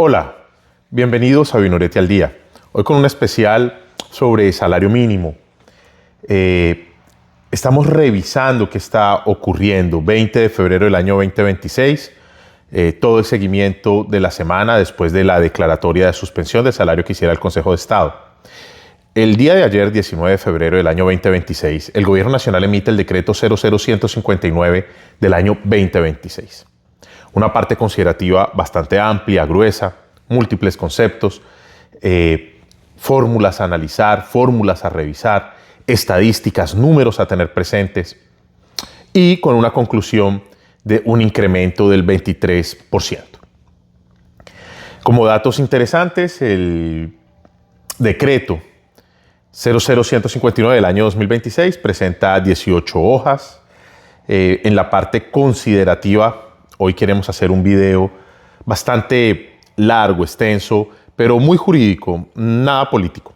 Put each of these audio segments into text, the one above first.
Hola, bienvenidos a Vinorete al Día. Hoy con un especial sobre salario mínimo. Estamos revisando qué está ocurriendo. 20 de febrero del año 2026, todo el seguimiento de la semana después de la declaratoria de suspensión del salario que hiciera el Consejo de Estado. El día de ayer, 19 de febrero del año 2026, el Gobierno Nacional emite el decreto 00159 del año 2026. Una parte considerativa bastante amplia, gruesa, múltiples conceptos, fórmulas a analizar, fórmulas a revisar, estadísticas, números a tener presentes y con una conclusión de un incremento del 23%. Como datos interesantes, el decreto 00159 del año 2026 presenta 18 hojas. En la parte considerativa, hoy queremos hacer un video bastante largo, extenso, pero muy jurídico, nada político,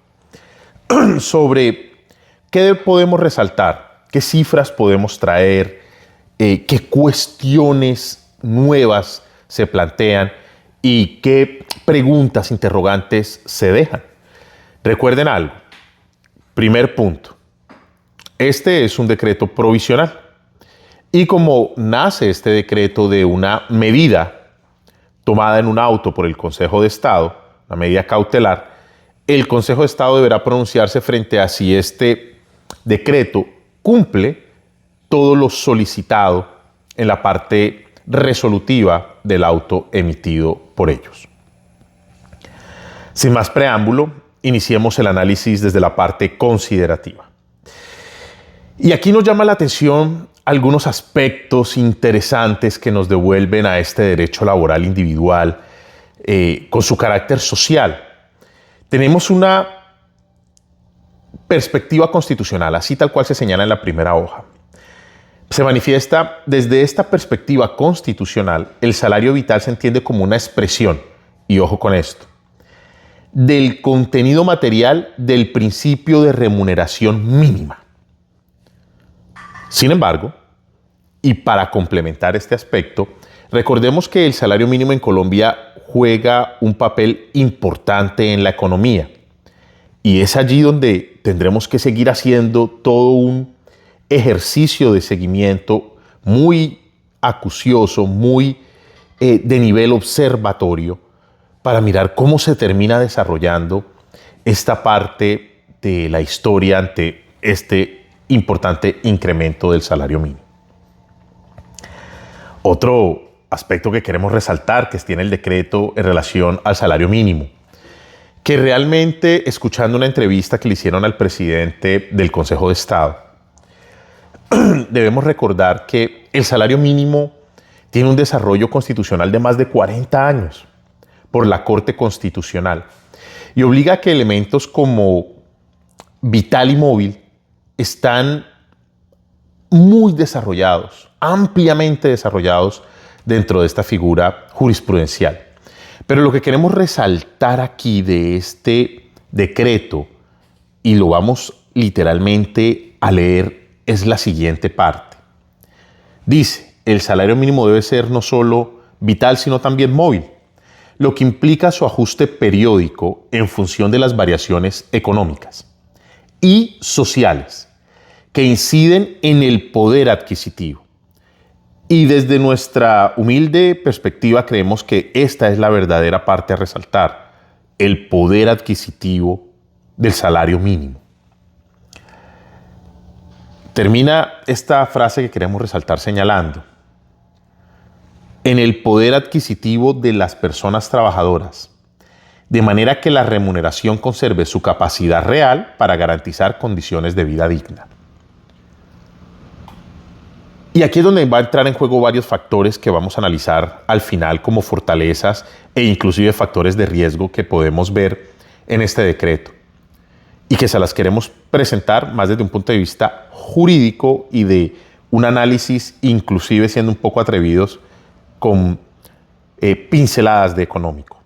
sobre qué podemos resaltar, qué cifras podemos traer, qué cuestiones nuevas se plantean y qué preguntas, interrogantes se dejan. Recuerden algo. Primer punto. Este es un decreto provisional. Y como nace este decreto de una medida tomada en un auto por el Consejo de Estado, una medida cautelar, el Consejo de Estado deberá pronunciarse frente a si este decreto cumple todo lo solicitado en la parte resolutiva del auto emitido por ellos. Sin más preámbulo, iniciemos el análisis desde la parte considerativa. Y aquí nos llama la atención algunos aspectos interesantes que nos devuelven a este derecho laboral individual con su carácter social. Tenemos una perspectiva constitucional, así tal cual se señala en la primera hoja. Se manifiesta desde esta perspectiva constitucional, el salario vital se entiende como una expresión, y ojo con esto, del contenido material del principio de remuneración mínima. Sin embargo, y para complementar este aspecto, recordemos que el salario mínimo en Colombia juega un papel importante en la economía. Y es allí donde tendremos que seguir haciendo todo un ejercicio de seguimiento muy acucioso, muy de nivel observatorio, para mirar cómo se termina desarrollando esta parte de la historia ante este importante incremento del salario mínimo. Otro aspecto que queremos resaltar que tiene el decreto en relación al salario mínimo, que realmente, escuchando una entrevista que le hicieron al presidente del Consejo de Estado, debemos recordar que el salario mínimo tiene un desarrollo constitucional de más de 40 años por la Corte Constitucional y obliga a que elementos como vital y móvil están muy desarrollados, ampliamente desarrollados dentro de esta figura jurisprudencial. Pero lo que queremos resaltar aquí de este decreto, y lo vamos literalmente a leer, es la siguiente parte. Dice, el salario mínimo debe ser no solo vital, sino también móvil, lo que implica su ajuste periódico en función de las variaciones económicas y sociales que inciden en el poder adquisitivo. Y desde nuestra humilde perspectiva creemos que esta es la verdadera parte a resaltar, el poder adquisitivo del salario mínimo. Termina esta frase que queremos resaltar señalando, en el poder adquisitivo de las personas trabajadoras, de manera que la remuneración conserve su capacidad real para garantizar condiciones de vida digna. Y aquí es donde va a entrar en juego varios factores que vamos a analizar al final como fortalezas e inclusive factores de riesgo que podemos ver en este decreto y que se las queremos presentar más desde un punto de vista jurídico y de un análisis inclusive siendo un poco atrevidos con pinceladas de económico.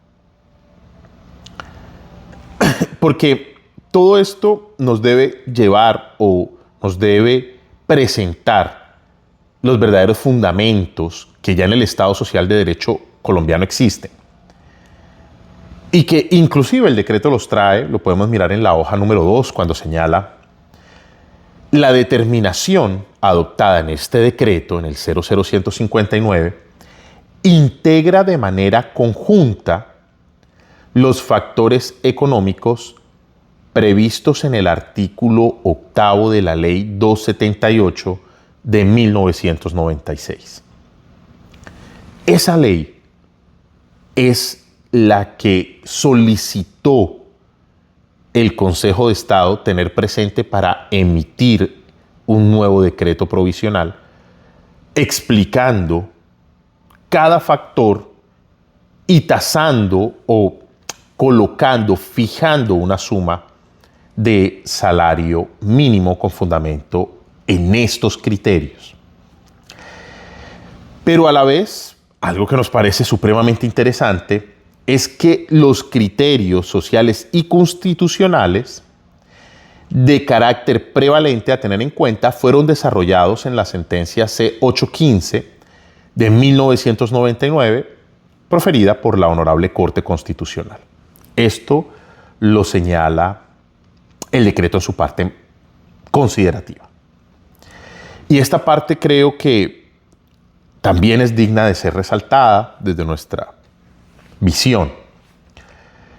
Porque todo esto nos debe llevar o nos debe presentar los verdaderos fundamentos que ya en el Estado Social de Derecho colombiano existen. y que inclusive el decreto los trae, lo podemos mirar en la hoja número 2 cuando señala la determinación adoptada en este decreto, en el 00159, integra de manera conjunta los factores económicos previstos en el artículo 8 de la Ley 278 de 1996. Esa ley es la que solicitó el Consejo de Estado tener presente para emitir un nuevo decreto provisional, explicando cada factor y tasando o colocando, fijando una suma de salario mínimo con fundamento en estos criterios. Pero a la vez, algo que nos parece supremamente interesante es que los criterios sociales y constitucionales de carácter prevalente a tener en cuenta fueron desarrollados en la sentencia C-815 de 1999, proferida por la Honorable Corte Constitucional. Esto lo señala el decreto en su parte considerativa. Y esta parte creo que también es digna de ser resaltada desde nuestra visión.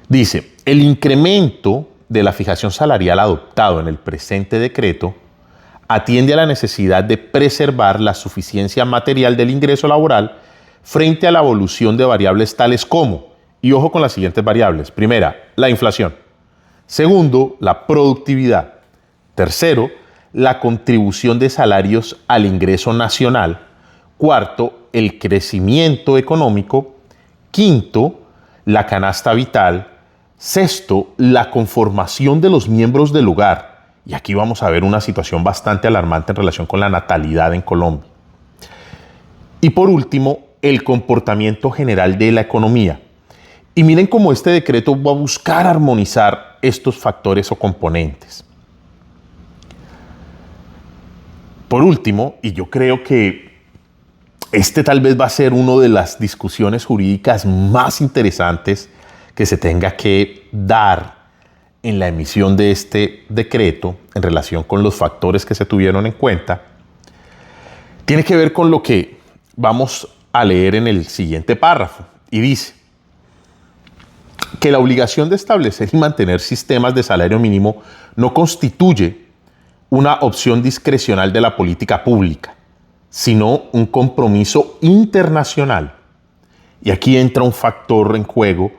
Dice, el incremento de la fijación salarial adoptado en el presente decreto atiende a la necesidad de preservar la suficiencia material del ingreso laboral frente a la evolución de variables tales como, y ojo con las siguientes variables, primera, la inflación, segundo, la productividad, tercero, la contribución de salarios al ingreso nacional, cuarto, el crecimiento económico, quinto, la canasta vital, sexto, la conformación de los miembros del hogar. Y aquí vamos a ver una situación bastante alarmante en relación con la natalidad en Colombia. Y por último, el comportamiento general de la economía. Y miren cómo este decreto va a buscar armonizar estos factores o componentes. Por último, y yo creo que este tal vez va a ser una de las discusiones jurídicas más interesantes que se tenga que dar en la emisión de este decreto en relación con los factores que se tuvieron en cuenta, tiene que ver con lo que vamos a leer en el siguiente párrafo. Y dice que la obligación de establecer y mantener sistemas de salario mínimo no constituye una opción discrecional de la política pública, sino un compromiso internacional. Y aquí entra un factor en juego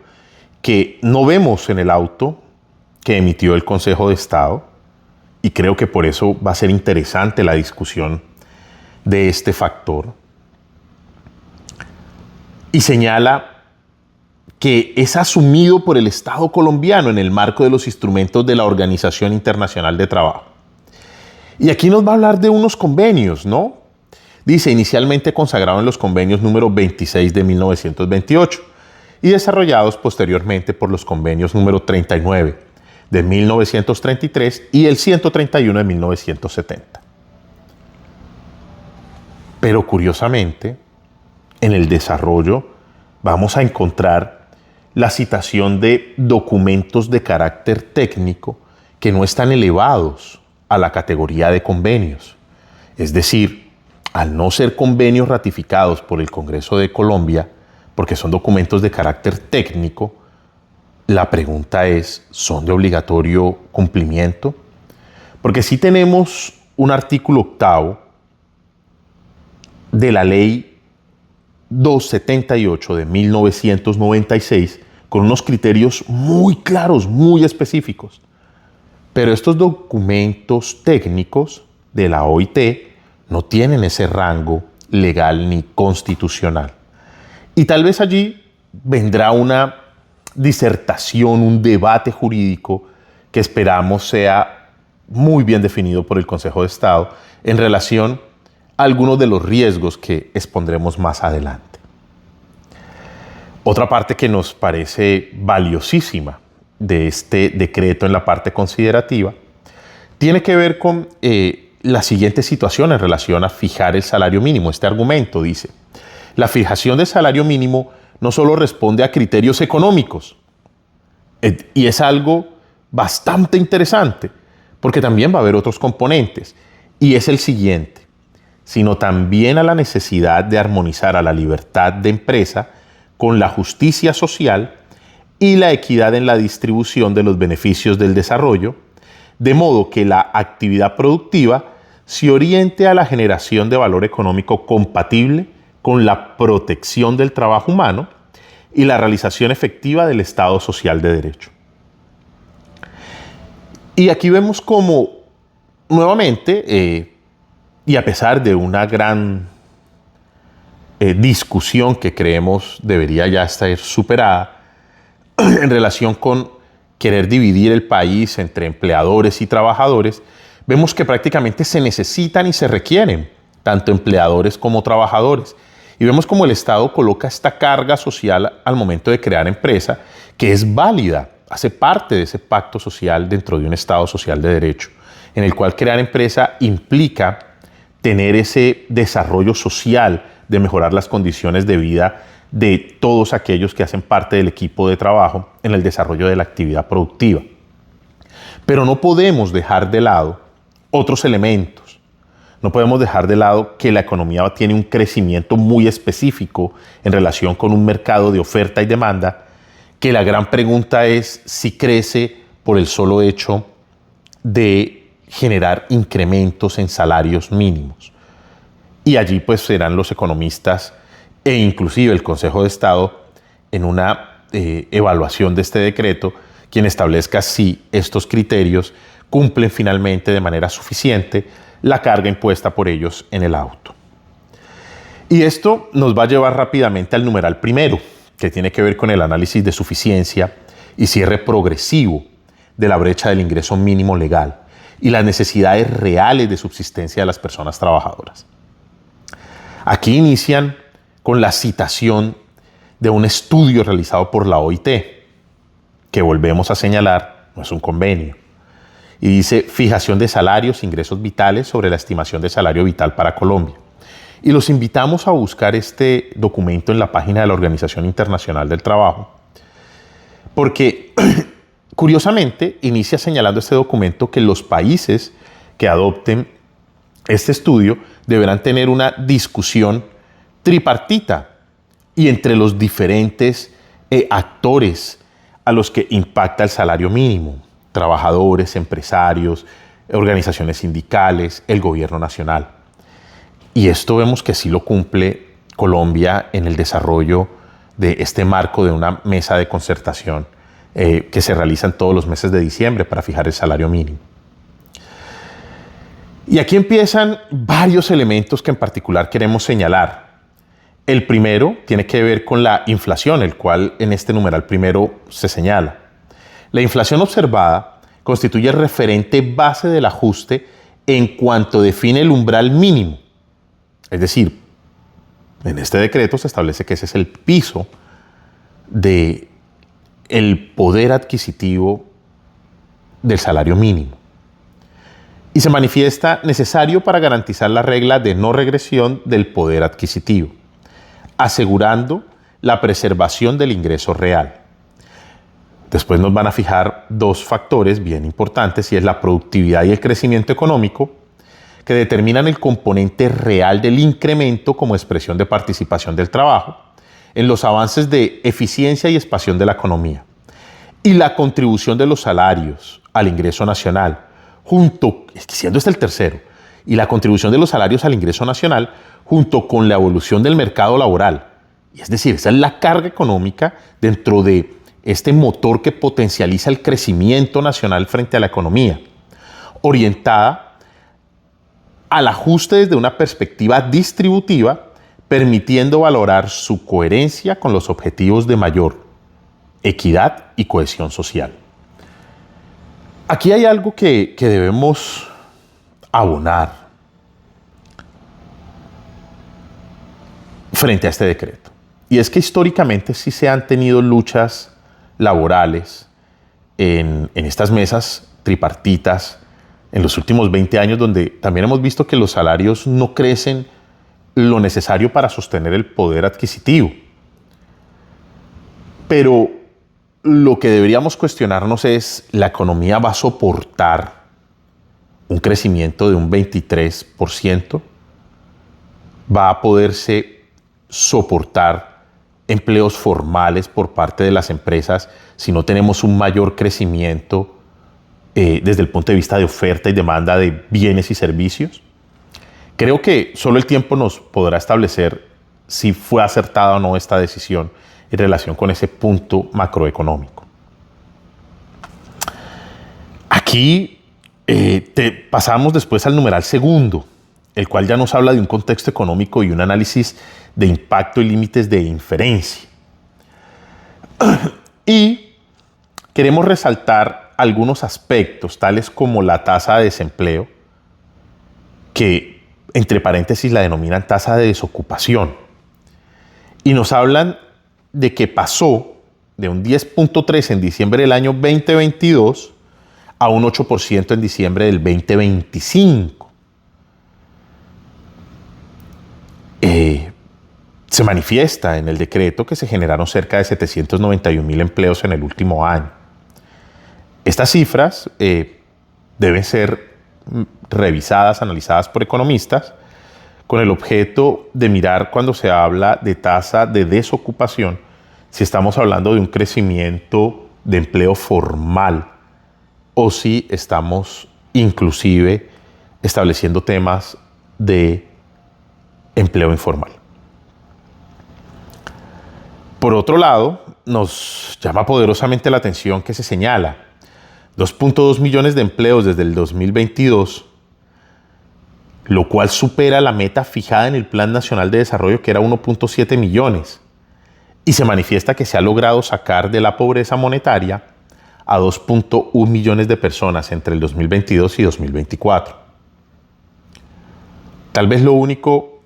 que no vemos en el auto que emitió el Consejo de Estado, y creo que por eso va a ser interesante la discusión de este factor. Y señala que es asumido por el Estado colombiano en el marco de los instrumentos de la Organización Internacional de Trabajo. Y aquí nos va a hablar de unos convenios, ¿no? Dice, inicialmente consagrado en los convenios número 26 de 1928 y desarrollados posteriormente por los convenios número 39 de 1933 y el 131 de 1970. Pero curiosamente, en el desarrollo vamos a encontrar la citación de documentos de carácter técnico que no están elevados a la categoría de convenios. Es decir, al no ser convenios ratificados por el Congreso de Colombia, porque son documentos de carácter técnico, la pregunta es, ¿son de obligatorio cumplimiento? Porque sí tenemos un artículo 8 de la Ley 278 de 1996 con unos criterios muy claros, muy específicos. Pero estos documentos técnicos de la OIT no tienen ese rango legal ni constitucional. Y tal vez allí vendrá una disertación, un debate jurídico que esperamos sea muy bien definido por el Consejo de Estado en relación a algunos de los riesgos que expondremos más adelante. Otra parte que nos parece valiosísima de este decreto en la parte considerativa tiene que ver con la siguiente situación en relación a fijar el salario mínimo. Este argumento dice, la fijación del salario mínimo no solo responde a criterios económicos, Y es algo bastante interesante, porque también va a haber otros componentes. Y es el siguiente, sino también a la necesidad de armonizar a la libertad de empresa con la justicia social y la equidad en la distribución de los beneficios del desarrollo, de modo que la actividad productiva se oriente a la generación de valor económico compatible con la protección del trabajo humano y la realización efectiva del Estado social de derecho. Y aquí vemos como, nuevamente, y a pesar de una gran discusión que creemos debería ya estar superada en relación con querer dividir el país entre empleadores y trabajadores, vemos que prácticamente se necesitan y se requieren tanto empleadores como trabajadores. Y vemos como el Estado coloca esta carga social al momento de crear empresa, que es válida, hace parte de ese pacto social dentro de un Estado social de derecho, en el cual crear empresa implica tener ese desarrollo social de mejorar las condiciones de vida de todos aquellos que hacen parte del equipo de trabajo en el desarrollo de la actividad productiva. Pero no podemos dejar de lado otros elementos. No podemos dejar de lado que la economía tiene un crecimiento muy específico en relación con un mercado de oferta y demanda, que la gran pregunta es si crece por el solo hecho de generar incrementos en salarios mínimos. Y allí pues serán los economistas e inclusive el Consejo de Estado en una evaluación de este decreto quien establezca si estos criterios cumplen finalmente de manera suficiente la carga impuesta por ellos en el auto. Y esto nos va a llevar rápidamente al numeral primero, que tiene que ver con el análisis de suficiencia y cierre progresivo de la brecha del ingreso mínimo legal y las necesidades reales de subsistencia de las personas trabajadoras. Aquí inician con la citación de un estudio realizado por la OIT, que volvemos a señalar, no es un convenio, y dice fijación de salarios, ingresos vitales sobre la estimación de salario vital para Colombia. Y los invitamos a buscar este documento en la página de la Organización Internacional del Trabajo, porque curiosamente inicia señalando este documento que los países que adopten este estudio deberán tener una discusión tripartita y entre los diferentes actores a los que impacta el salario mínimo: trabajadores, empresarios, organizaciones sindicales, el gobierno nacional. Y esto vemos que sí lo cumple Colombia en el desarrollo de este marco de una mesa de concertación que se realiza en todos los meses de diciembre para fijar el salario mínimo. Y aquí empiezan varios elementos que en particular queremos señalar. El primero tiene que ver con la inflación, el cual en este numeral primero se señala. La inflación observada constituye el referente base del ajuste en cuanto define el umbral mínimo. Es decir, en este decreto se establece que ese es el piso del poder adquisitivo del salario mínimo. Y se manifiesta necesario para garantizar la regla de no regresión del poder adquisitivo, asegurando la preservación del ingreso real. Después nos van a fijar dos factores bien importantes, y es la productividad y el crecimiento económico, que determinan el componente real del incremento como expresión de participación del trabajo en los avances de eficiencia y expansión de la economía, y la contribución de los salarios al ingreso nacional, siendo este el tercero, y la contribución de los salarios al ingreso nacional junto con la evolución del mercado laboral. Y es decir, esa es la carga económica dentro de este motor que potencializa el crecimiento nacional frente a la economía, orientada al ajuste desde una perspectiva distributiva, permitiendo valorar su coherencia con los objetivos de mayor equidad y cohesión social. Aquí hay algo que debemos abonar frente a este decreto, y es que históricamente sí se han tenido luchas laborales en estas mesas tripartitas en los últimos 20 años, donde también hemos visto que los salarios no crecen lo necesario para sostener el poder adquisitivo. Pero lo que deberíamos cuestionarnos es, ¿la economía va a soportar un crecimiento de un 23%? ¿Va a poderse soportar empleos formales por parte de las empresas si no tenemos un mayor crecimiento desde el punto de vista de oferta y demanda de bienes y servicios? Creo que solo el tiempo nos podrá establecer si fue acertada o no esta decisión en relación con ese punto macroeconómico. Aquí pasamos después al numeral segundo, el cual ya nos habla de un contexto económico y un análisis de impacto y límites de inferencia. Y queremos resaltar algunos aspectos, tales como la tasa de desempleo, que entre paréntesis la denominan tasa de desocupación. Y nos hablan de que pasó de un 10.3 en diciembre del año 2022 a un 8% en diciembre del 2025. Se manifiesta en el decreto que se generaron cerca de 791,000 empleos en el último año. Estas cifras deben ser revisadas, analizadas por economistas, con el objeto de mirar cuando se habla de tasa de desocupación, si estamos hablando de un crecimiento de empleo formal o si estamos inclusive estableciendo temas de empleo informal. Por otro lado, nos llama poderosamente la atención que se señala 2.2 millones de empleos desde el 2022, lo cual supera la meta fijada en el Plan Nacional de Desarrollo, que era 1.7 millones, y se manifiesta que se ha logrado sacar de la pobreza monetaria a 2.1 millones de personas entre el 2022 y 2024. Tal vez lo único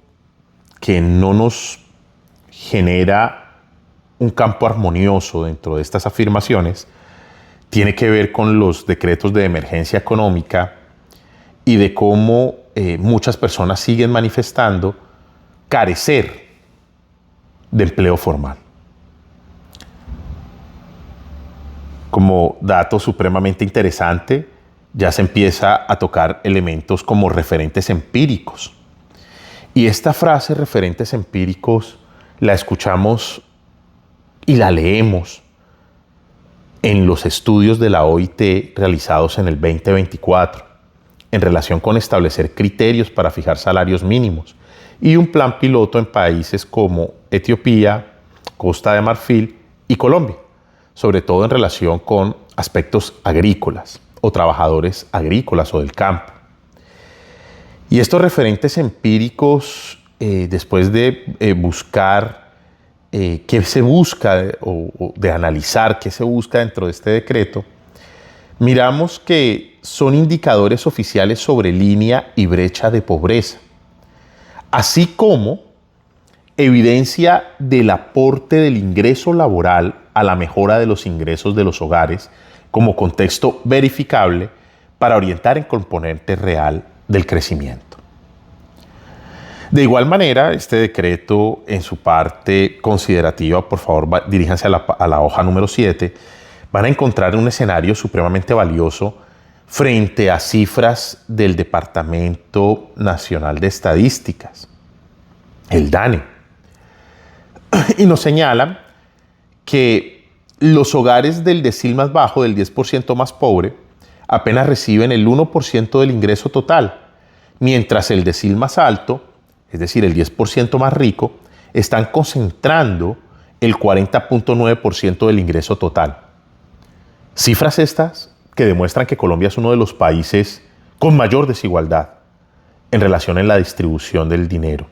que no nos genera un campo armonioso dentro de estas afirmaciones tiene que ver con los decretos de emergencia económica y de cómo muchas personas siguen manifestando carecer de empleo formal. Como dato supremamente interesante, ya se empieza a tocar elementos como referentes empíricos. Y esta frase, referentes empíricos, la escuchamos y la leemos en los estudios de la OIT realizados en el 2024 en relación con establecer criterios para fijar salarios mínimos y un plan piloto en países como Etiopía, Costa de Marfil y Colombia, sobre todo en relación con aspectos agrícolas o trabajadores agrícolas o del campo. Y estos referentes empíricos, después de buscar qué se busca o de analizar qué se busca dentro de este decreto, miramos que son indicadores oficiales sobre línea y brecha de pobreza, así como evidencia del aporte del ingreso laboral a la mejora de los ingresos de los hogares como contexto verificable para orientar el componente real del crecimiento. De igual manera, este decreto, en su parte considerativa, por favor, diríjanse a la hoja número 7, van a encontrar un escenario supremamente valioso frente a cifras del Departamento Nacional de Estadísticas, el DANE. Y nos señalan que los hogares del decil más bajo, del 10% más pobre, apenas reciben el 1% del ingreso total, mientras el decil más alto, es decir, el 10% más rico, están concentrando el 40.9% del ingreso total. Cifras estas que demuestran que Colombia es uno de los países con mayor desigualdad en relación a la distribución del dinero,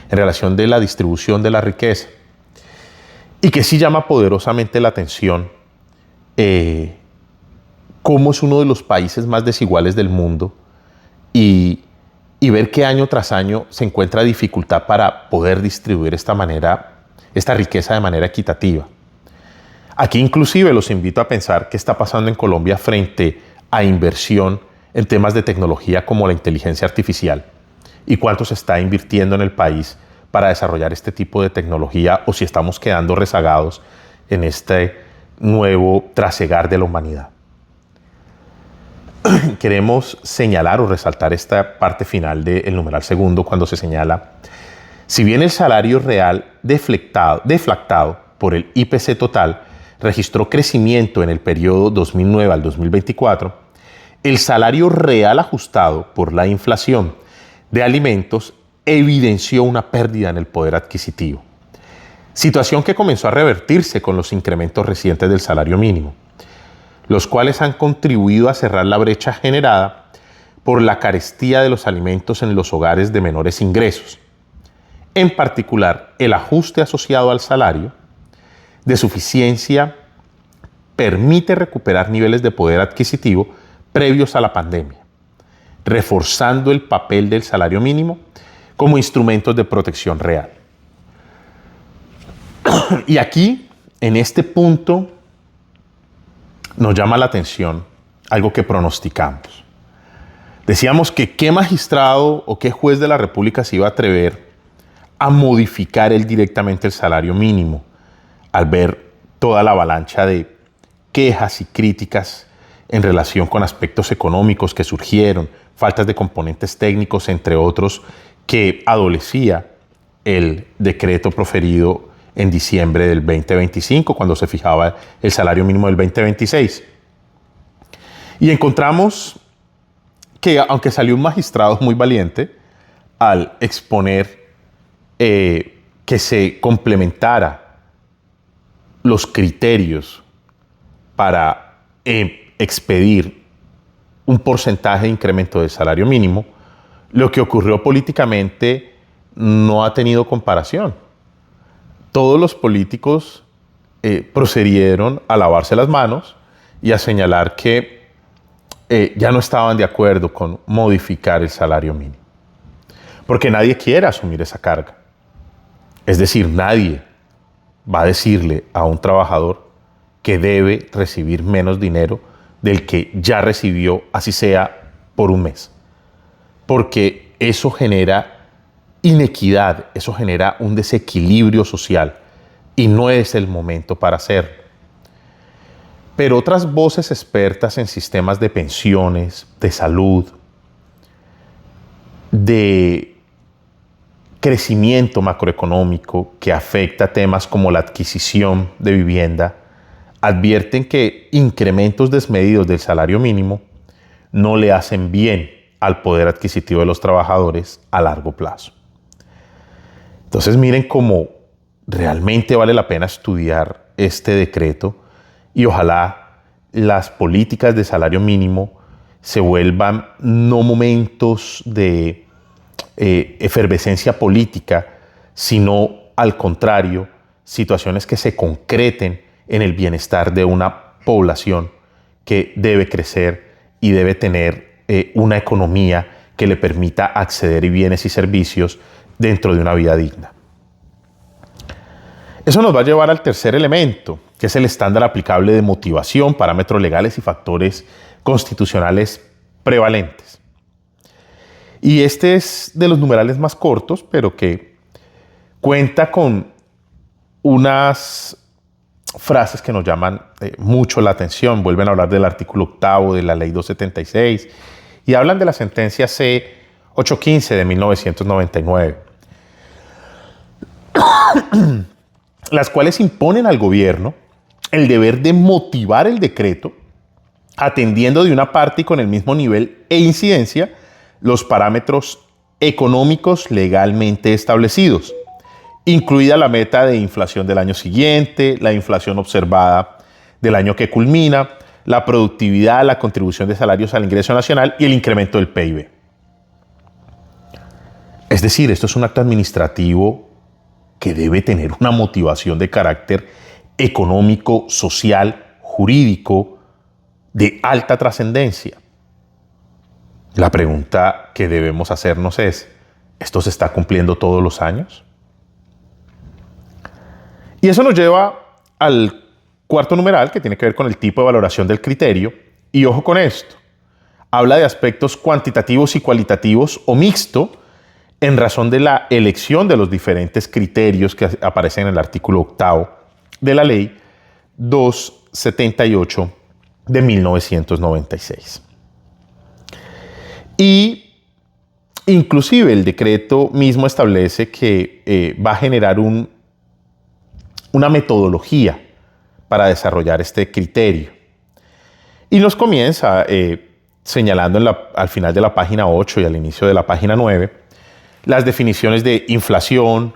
en relación de la distribución de la riqueza. Y que sí llama poderosamente la atención cómo es uno de los países más desiguales del mundo y ver que año tras año se encuentra dificultad para poder distribuir esta riqueza de manera equitativa. Aquí inclusive los invito a pensar qué está pasando en Colombia frente a inversión en temas de tecnología como la inteligencia artificial y cuánto se está invirtiendo en el país para desarrollar este tipo de tecnología o si estamos quedando rezagados en este nuevo trasegar de la humanidad. Queremos señalar o resaltar esta parte final del numeral segundo cuando se señala: si bien el salario real deflactado por el IPC total registró crecimiento en el periodo 2009 al 2024, el salario real ajustado por la inflación de alimentos evidenció una pérdida en el poder adquisitivo, situación que comenzó a revertirse con los incrementos recientes del salario mínimo, los cuales han contribuido a cerrar la brecha generada por la carestía de los alimentos en los hogares de menores ingresos. En particular, el ajuste asociado al salario de suficiencia permite recuperar niveles de poder adquisitivo previos a la pandemia, reforzando el papel del salario mínimo como instrumentos de protección real. Y aquí, en este punto, nos llama la atención algo que pronosticamos. Decíamos que qué magistrado o qué juez de la República se iba a atrever a modificar él directamente el salario mínimo al ver toda la avalancha de quejas y críticas en relación con aspectos económicos que surgieron, faltas de componentes técnicos, entre otros, que adolecía el decreto proferido en diciembre del 2025, cuando se fijaba el salario mínimo del 2026. Y encontramos que, aunque salió un magistrado muy valiente al exponer que se complementara los criterios para expedir un porcentaje de incremento del salario mínimo, lo que ocurrió políticamente no ha tenido comparación. Todos los políticos procedieron a lavarse las manos y a señalar que ya no estaban de acuerdo con modificar el salario mínimo, porque nadie quiere asumir esa carga. Es decir, nadie va a decirle a un trabajador que debe recibir menos dinero del que ya recibió, así sea por un mes. Porque eso genera inequidad, eso genera un desequilibrio social y no es el momento para hacerlo. Pero otras voces expertas en sistemas de pensiones, de salud, de crecimiento macroeconómico que afecta temas como la adquisición de vivienda, advierten que incrementos desmedidos del salario mínimo no le hacen bien al poder adquisitivo de los trabajadores a largo plazo. Entonces miren cómo realmente vale la pena estudiar este decreto y ojalá las políticas de salario mínimo se vuelvan no momentos de efervescencia política, sino al contrario, situaciones que se concreten en el bienestar de una población que debe crecer y debe tener una economía que le permita acceder a bienes y servicios dentro de una vida digna. Eso nos va a llevar al tercer elemento, que es el estándar aplicable de motivación, parámetros legales y factores constitucionales prevalentes. Y este es de los numerales más cortos, pero que cuenta con unas frases que nos llaman mucho la atención. Vuelven a hablar del artículo 8º de la Ley 276 y hablan de la sentencia C-815 de 1999, las cuales imponen al gobierno el deber de motivar el decreto atendiendo de una parte y con el mismo nivel e incidencia los parámetros económicos legalmente establecidos, incluida la meta de inflación del año siguiente, la inflación observada del año que culmina, la productividad, la contribución de salarios al ingreso nacional y el incremento del PIB. Es decir, esto es un acto administrativo que debe tener una motivación de carácter económico, social, jurídico, de alta trascendencia. La pregunta que debemos hacernos es, ¿esto se está cumpliendo todos los años? Y eso nos lleva al cuarto numeral, que tiene que ver con el tipo de valoración del criterio. Y ojo con esto, habla de aspectos cuantitativos y cualitativos o mixto en razón de la elección de los diferentes criterios que aparecen en el artículo 8º de la ley, 278 de 1996. Y inclusive el decreto mismo establece que va a generar una metodología para desarrollar este criterio. Y nos comienza señalando al final de la página 8 y al inicio de la página 9 las definiciones de inflación,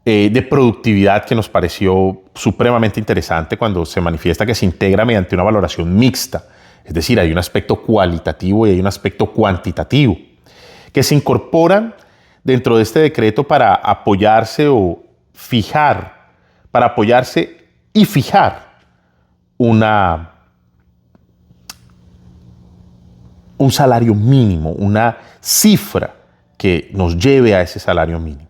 de productividad, que nos pareció supremamente interesante cuando se manifiesta que se integra mediante una valoración mixta. Es decir, hay un aspecto cualitativo y hay un aspecto cuantitativo que se incorporan dentro de este decreto para apoyarse y fijar un salario mínimo, una cifra que nos lleve a ese salario mínimo.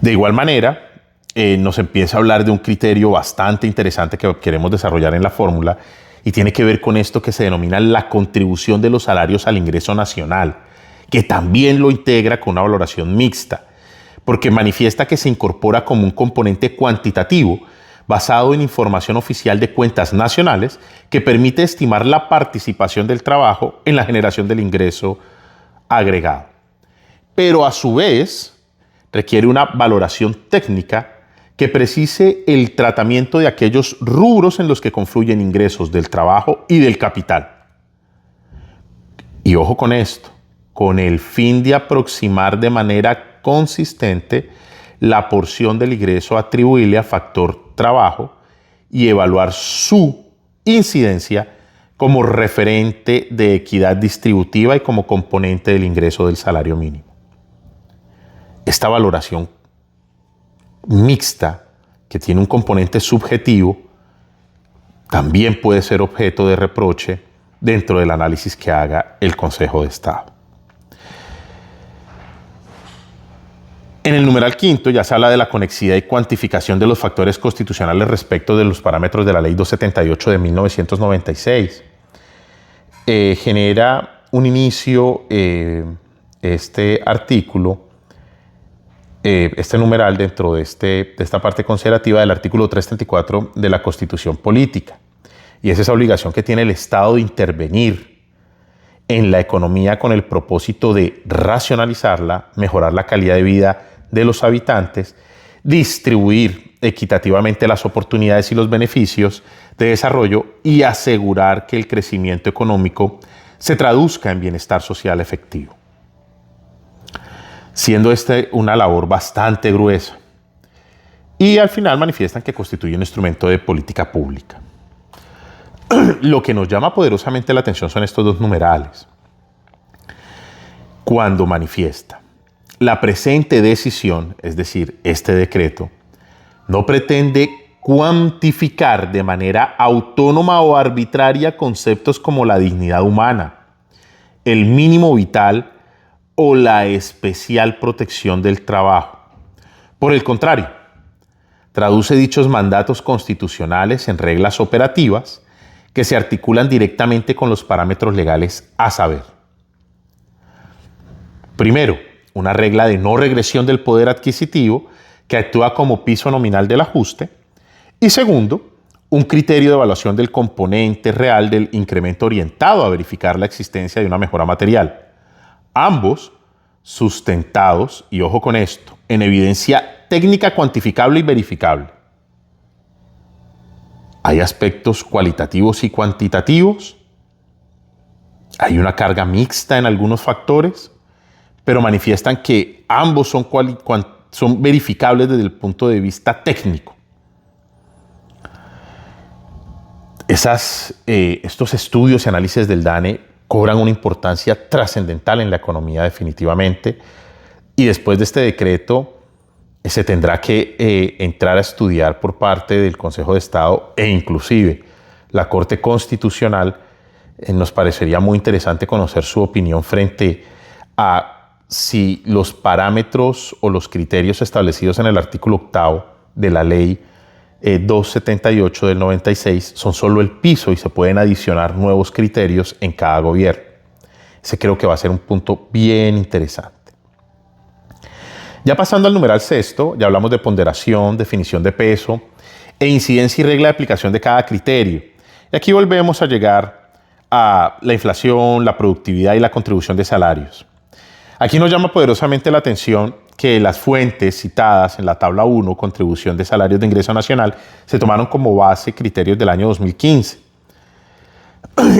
De igual manera, nos empieza a hablar de un criterio bastante interesante que queremos desarrollar en la fórmula y tiene que ver con esto que se denomina la contribución de los salarios al ingreso nacional, que también lo integra con una valoración mixta, porque manifiesta que se incorpora como un componente cuantitativo basado en información oficial de cuentas nacionales que permite estimar la participación del trabajo en la generación del ingreso agregado. Pero a su vez requiere una valoración técnica que precise el tratamiento de aquellos rubros en los que confluyen ingresos del trabajo y del capital. Y ojo con esto, con el fin de aproximar de manera consistente la porción del ingreso atribuible al factor trabajo y evaluar su incidencia como referente de equidad distributiva y como componente del ingreso del salario mínimo. Esta valoración mixta, que tiene un componente subjetivo, también puede ser objeto de reproche dentro del análisis que haga el Consejo de Estado. En el numeral quinto ya se habla de la conexidad y cuantificación de los factores constitucionales respecto de los parámetros de la Ley 278 de 1996. Genera un inicio este artículo, este numeral dentro de esta parte considerativa del artículo 334 de la Constitución Política. Y es esa obligación que tiene el Estado de intervenir en la economía con el propósito de racionalizarla, mejorar la calidad de vida de los habitantes, distribuir equitativamente las oportunidades y los beneficios de desarrollo y asegurar que el crecimiento económico se traduzca en bienestar social efectivo. Siendo una labor bastante gruesa. Y al final manifiestan que constituye un instrumento de política pública. Lo que nos llama poderosamente la atención son estos dos numerales. Cuando manifiesta: la presente decisión, es decir, este decreto, no pretende cuantificar de manera autónoma o arbitraria conceptos como la dignidad humana, el mínimo vital o la especial protección del trabajo. Por el contrario, traduce dichos mandatos constitucionales en reglas operativas que se articulan directamente con los parámetros legales a saber. Primero, una regla de no regresión del poder adquisitivo que actúa como piso nominal del ajuste. Y segundo, un criterio de evaluación del componente real del incremento orientado a verificar la existencia de una mejora material. Ambos sustentados, y ojo con esto, en evidencia técnica cuantificable y verificable. Hay aspectos cualitativos y cuantitativos. Hay una carga mixta en algunos factores, pero manifiestan que ambos son verificables desde el punto de vista técnico. Estos estudios y análisis del DANE cobran una importancia trascendental en la economía definitivamente, y después de este decreto se tendrá que entrar a estudiar por parte del Consejo de Estado e inclusive la Corte Constitucional. Nos parecería muy interesante conocer su opinión frente a si los parámetros o los criterios establecidos en el artículo 8 de la Ley 278 del 96 son solo el piso y se pueden adicionar nuevos criterios en cada gobierno. Ese creo que va a ser un punto bien interesante. Ya pasando al numeral sexto, ya hablamos de ponderación, definición de peso. e incidencia y regla de aplicación de cada criterio. Y aquí volvemos a llegar a la inflación, la productividad y la contribución de salarios. Aquí nos llama poderosamente la atención que las fuentes citadas en la tabla 1, contribución de salarios de ingreso nacional, se tomaron como base criterios del año 2015.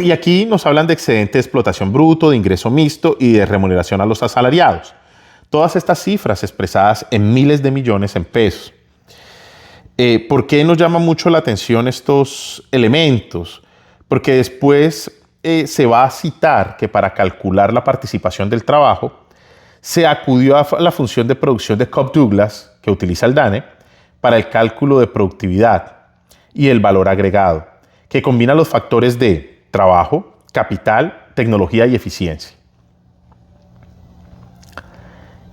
Y aquí nos hablan de excedente de explotación bruto, de ingreso mixto y de remuneración a los asalariados. Todas estas cifras expresadas en miles de millones en pesos. ¿Por qué nos llama mucho la atención estos elementos? Porque después se va a citar que para calcular la participación del trabajo se acudió a la función de producción de Cobb-Douglas que utiliza el DANE para el cálculo de productividad y el valor agregado, que combina los factores de trabajo, capital, tecnología y eficiencia.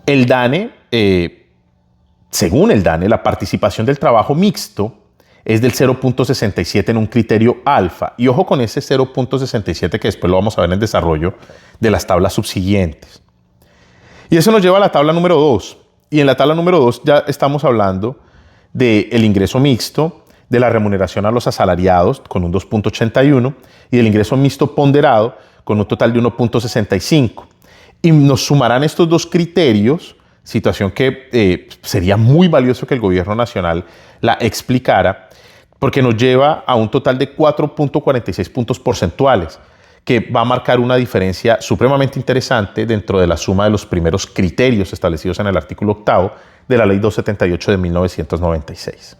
El DANE, según el DANE, la participación del trabajo mixto es del 0.67 en un criterio alfa. Y ojo con ese 0.67 que después lo vamos a ver en el desarrollo de las tablas subsiguientes. Y eso nos lleva a la tabla número 2. Y en la tabla número 2 ya estamos hablando del ingreso mixto, de la remuneración a los asalariados con un 2.81 y del ingreso mixto ponderado con un total de 1.65. Y nos sumarán estos dos criterios, situación que sería muy valioso que el gobierno nacional la explicara, porque nos lleva a un total de 4.46 puntos porcentuales, que va a marcar una diferencia supremamente interesante dentro de la suma de los primeros criterios establecidos en el artículo 8 de la Ley 278 de 1996.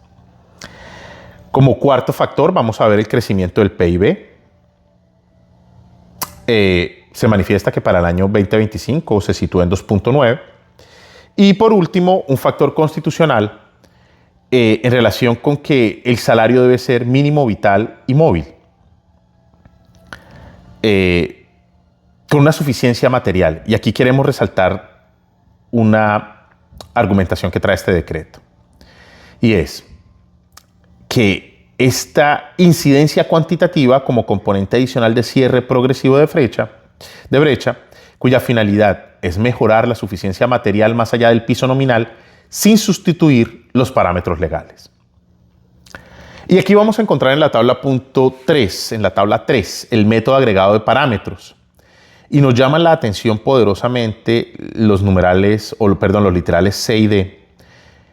Como cuarto factor, vamos a ver el crecimiento del PIB. Se manifiesta que para el año 2025 se sitúa en 2.9. Y por último, un factor constitucional en relación con que el salario debe ser mínimo vital y móvil, con una suficiencia material. Y aquí queremos resaltar una argumentación que trae este decreto. Y es que esta incidencia cuantitativa como componente adicional de cierre progresivo de brecha, cuya finalidad es mejorar la suficiencia material más allá del piso nominal sin sustituir los parámetros legales. Y aquí vamos a encontrar en la tabla punto 3, en la tabla 3, el método agregado de parámetros. Y nos llaman la atención poderosamente los los literales C y D,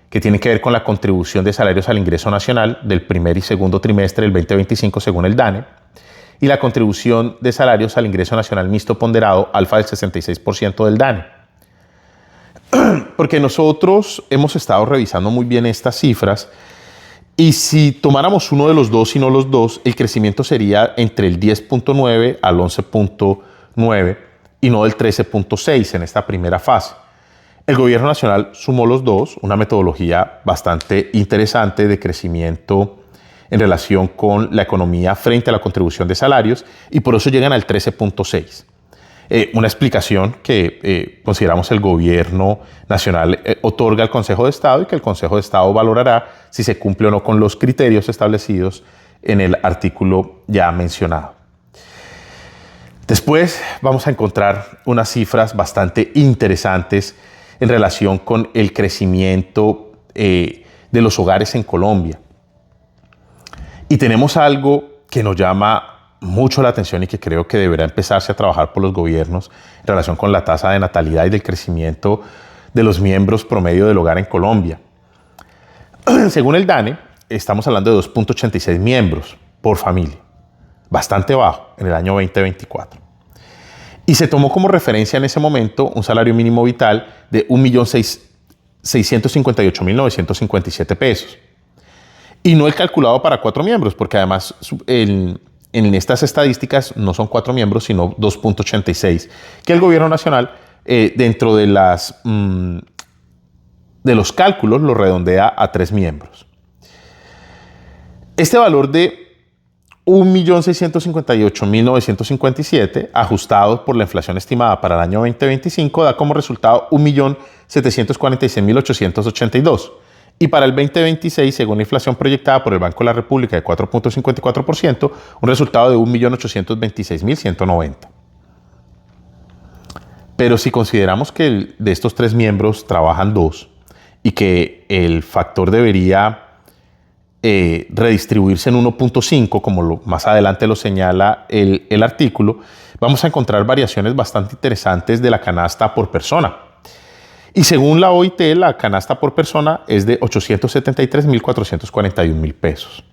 que tienen que ver con la contribución de salarios al ingreso nacional del primer y segundo trimestre del 2025 según el DANE, y la contribución de salarios al ingreso nacional mixto ponderado alfa del 66% del DANE. Porque nosotros hemos estado revisando muy bien estas cifras y si tomáramos uno de los dos y no los dos, el crecimiento sería entre el 10.9 al 11.9 y no del 13.6 en esta primera fase. El gobierno nacional sumó los dos, una metodología bastante interesante de crecimiento en relación con la economía frente a la contribución de salarios y por eso llegan al 13.6. Una explicación que consideramos el gobierno nacional otorga al Consejo de Estado y que el Consejo de Estado valorará si se cumple o no con los criterios establecidos en el artículo ya mencionado. Después vamos a encontrar unas cifras bastante interesantes en relación con el crecimiento de los hogares en Colombia. Y tenemos algo que nos llama mucho la atención y que creo que deberá empezarse a trabajar por los gobiernos en relación con la tasa de natalidad y del crecimiento de los miembros promedio del hogar en Colombia. Según el DANE, estamos hablando de 2.86 miembros por familia, bastante bajo en el año 2024. Y se tomó como referencia en ese momento un salario mínimo vital de 1.658.957 pesos. Y no el calculado para 4 miembros, porque además en estas estadísticas no son 4 miembros, sino 2.86, que el gobierno nacional, dentro de los cálculos, lo redondea a 3 miembros. Este valor de 1.658.957, ajustado por la inflación estimada para el año 2025, da como resultado 1.746.882. Y para el 2026, según la inflación proyectada por el Banco de la República de 4.54%, un resultado de 1.826.190. Pero si consideramos que de estos 3 miembros trabajan 2 y que el factor debería redistribuirse en 1.5, como más adelante lo señala el artículo, vamos a encontrar variaciones bastante interesantes de la canasta por persona. Y según la OIT, la canasta por persona es de 873.441.000 pesos.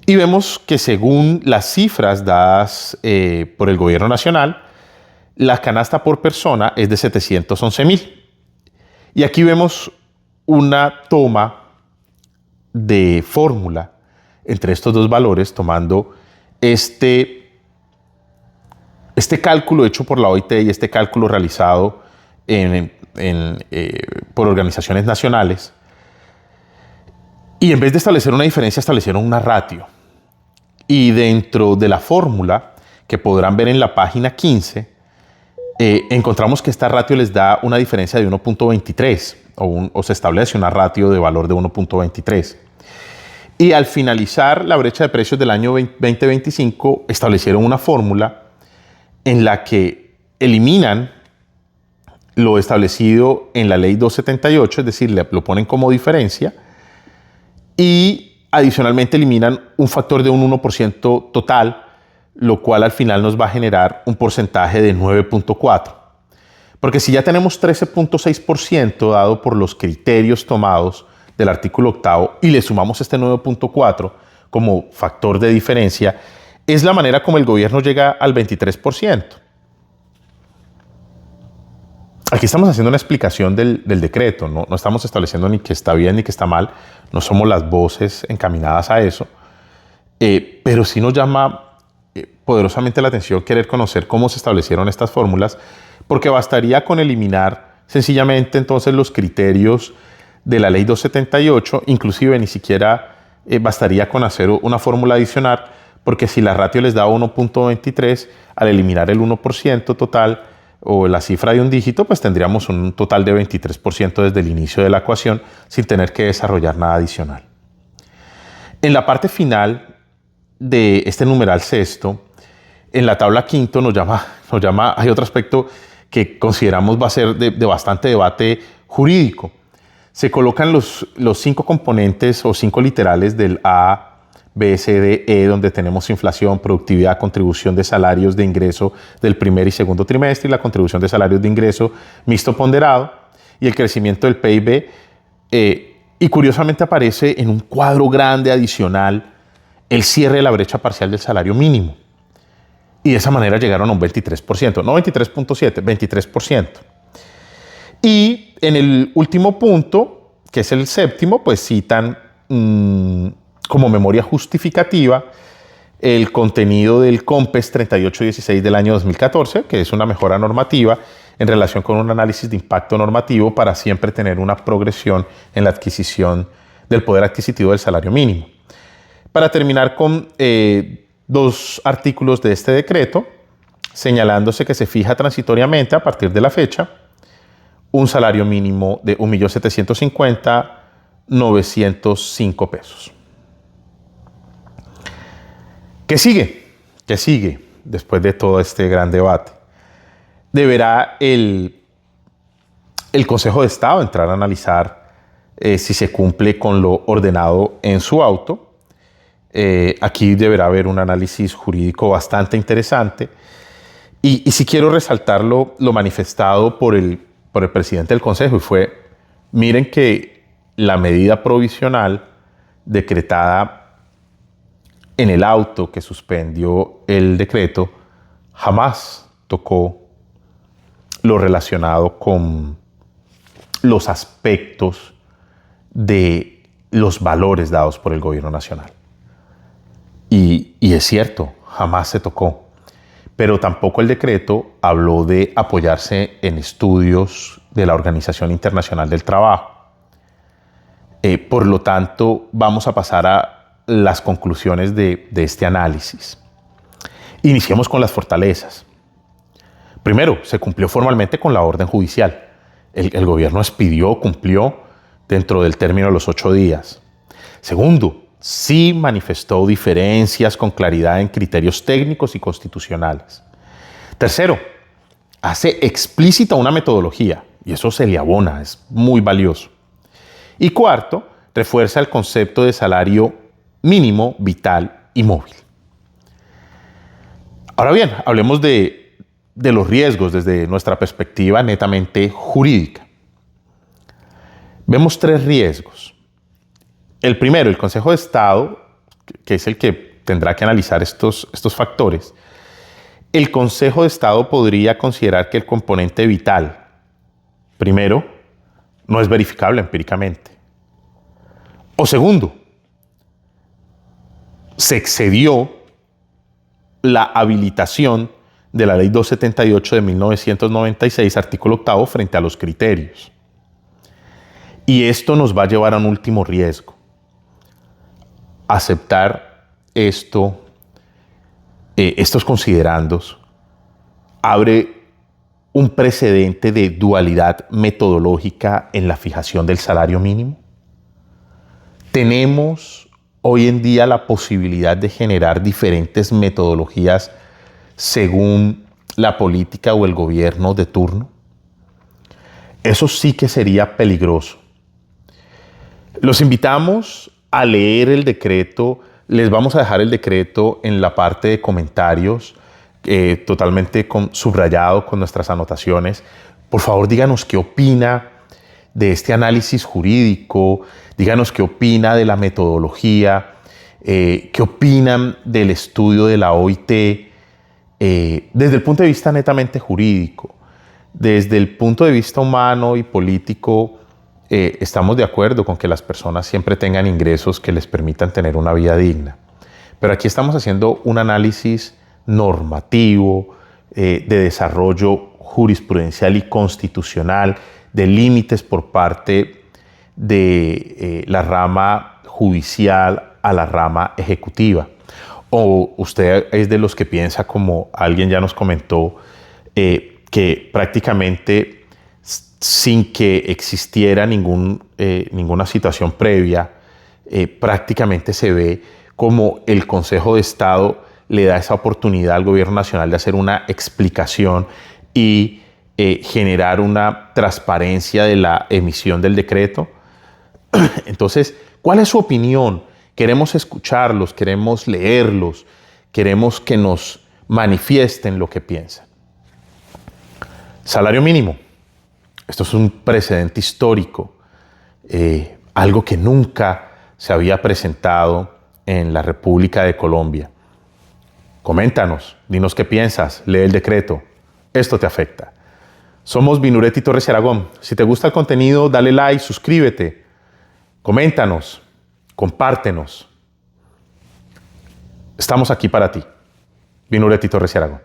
Y vemos que según las cifras dadas por el gobierno nacional, la canasta por persona es de 711.000. Y aquí vemos una toma de fórmula entre estos dos valores, tomando este cálculo hecho por la OIT y este cálculo realizado por organizaciones nacionales. Y en vez de establecer una diferencia, establecieron una ratio. Y dentro de la fórmula, que podrán ver en la página 15, encontramos que esta ratio les da una diferencia de 1.23 o se establece una ratio de valor de 1.23. Y al finalizar la brecha de precios del año 2025, establecieron una fórmula en la que eliminan lo establecido en la ley 278, es decir, lo ponen como diferencia y adicionalmente eliminan un factor de un 1% total, lo cual al final nos va a generar un porcentaje de 9.4. Porque si ya tenemos 13.6% dado por los criterios tomados del artículo 8 y le sumamos este 9.4 como factor de diferencia, es la manera como el gobierno llega al 23%. Aquí estamos haciendo una explicación del decreto, no estamos estableciendo ni que está bien ni que está mal, no somos las voces encaminadas a eso, pero sí nos llama poderosamente la atención querer conocer cómo se establecieron estas fórmulas, porque bastaría con eliminar sencillamente entonces los criterios de la ley 278, inclusive ni siquiera bastaría con hacer una fórmula adicional, porque si la ratio les da 1.23, al eliminar el 1% total, o la cifra de un dígito, pues tendríamos un total de 23% desde el inicio de la ecuación sin tener que desarrollar nada adicional. En la parte final de este numeral sexto, en la tabla quinto nos llama, hay otro aspecto que consideramos va a ser de bastante debate jurídico. Se colocan los 5 componentes o 5 literales del A, B, C, D, E, donde tenemos inflación, productividad, contribución de salarios de ingreso del primer y segundo trimestre y la contribución de salarios de ingreso mixto ponderado y el crecimiento del PIB. Y curiosamente aparece en un cuadro grande adicional el cierre de la brecha parcial del salario mínimo. Y de esa manera llegaron a un 23%, no 23.7, 23%. Y en el último punto, que es el séptimo, pues citan como memoria justificativa el contenido del COMPES 3816 del año 2014, que es una mejora normativa en relación con un análisis de impacto normativo para siempre tener una progresión en la adquisición del poder adquisitivo del salario mínimo. Para terminar con 2 artículos de este decreto, señalándose que se fija transitoriamente a partir de la fecha un salario mínimo de 1.750.905 pesos. ¿Qué sigue? ¿Qué sigue después de todo este gran debate? Deberá el Consejo de Estado entrar a analizar si se cumple con lo ordenado en su auto. Aquí deberá haber un análisis jurídico bastante interesante. Y si quiero resaltar lo manifestado por el presidente del Consejo, y fue, miren que la medida provisional decretada en el auto que suspendió el decreto jamás tocó lo relacionado con los aspectos de los valores dados por el gobierno nacional. Y es cierto, jamás se tocó. Pero tampoco el decreto habló de apoyarse en estudios de la Organización Internacional del Trabajo. Por lo tanto, vamos a pasar a las conclusiones de este análisis. Iniciemos con las fortalezas. Primero, se cumplió formalmente con la orden judicial. El gobierno expidió, cumplió dentro del término de los 8 días. Segundo, sí manifestó diferencias con claridad en criterios técnicos y constitucionales. Tercero, hace explícita una metodología y eso se le abona, es muy valioso. Y cuarto, refuerza el concepto de salario mínimo, vital y móvil. Ahora bien, hablemos de los riesgos desde nuestra perspectiva netamente jurídica. Vemos tres riesgos. El primero, el Consejo de Estado, que es el que tendrá que analizar estos factores. El Consejo de Estado podría considerar que el componente vital, primero, no es verificable empíricamente. O segundo, se excedió la habilitación de la Ley 278 de 1996, artículo 8, frente a los criterios. Y esto nos va a llevar a un último riesgo. Aceptar estos considerandos abre un precedente de dualidad metodológica en la fijación del salario mínimo. Tenemos hoy en día la posibilidad de generar diferentes metodologías según la política o el gobierno de turno. Eso sí que sería peligroso. Los invitamos a leer el decreto. Les vamos a dejar el decreto en la parte de comentarios, totalmente subrayado con nuestras anotaciones. Por favor, díganos qué opina de este análisis jurídico, díganos qué opina de la metodología, qué opinan del estudio de la OIT, desde el punto de vista netamente jurídico. Desde el punto de vista humano y político, estamos de acuerdo con que las personas siempre tengan ingresos que les permitan tener una vida digna. Pero aquí estamos haciendo un análisis normativo, de desarrollo jurisprudencial y constitucional, de límites por parte de la rama judicial a la rama ejecutiva. O usted es de los que piensa, como alguien ya nos comentó, que prácticamente sin que existiera ninguna situación previa, prácticamente se ve como el Consejo de Estado le da esa oportunidad al Gobierno Nacional de hacer una explicación y generar una transparencia de la emisión del decreto. Entonces, ¿cuál es su opinión? Queremos escucharlos, queremos leerlos, queremos que nos manifiesten lo que piensan. Salario mínimo. Esto es un precedente histórico, algo que nunca se había presentado en la República de Colombia. Coméntanos, dinos qué piensas, lee el decreto. Esto te afecta. Somos Vinuret y Torres y Aragón. Si te gusta el contenido, dale like, suscríbete, coméntanos, compártenos. Estamos aquí para ti. Vinuret y Torres y Aragón.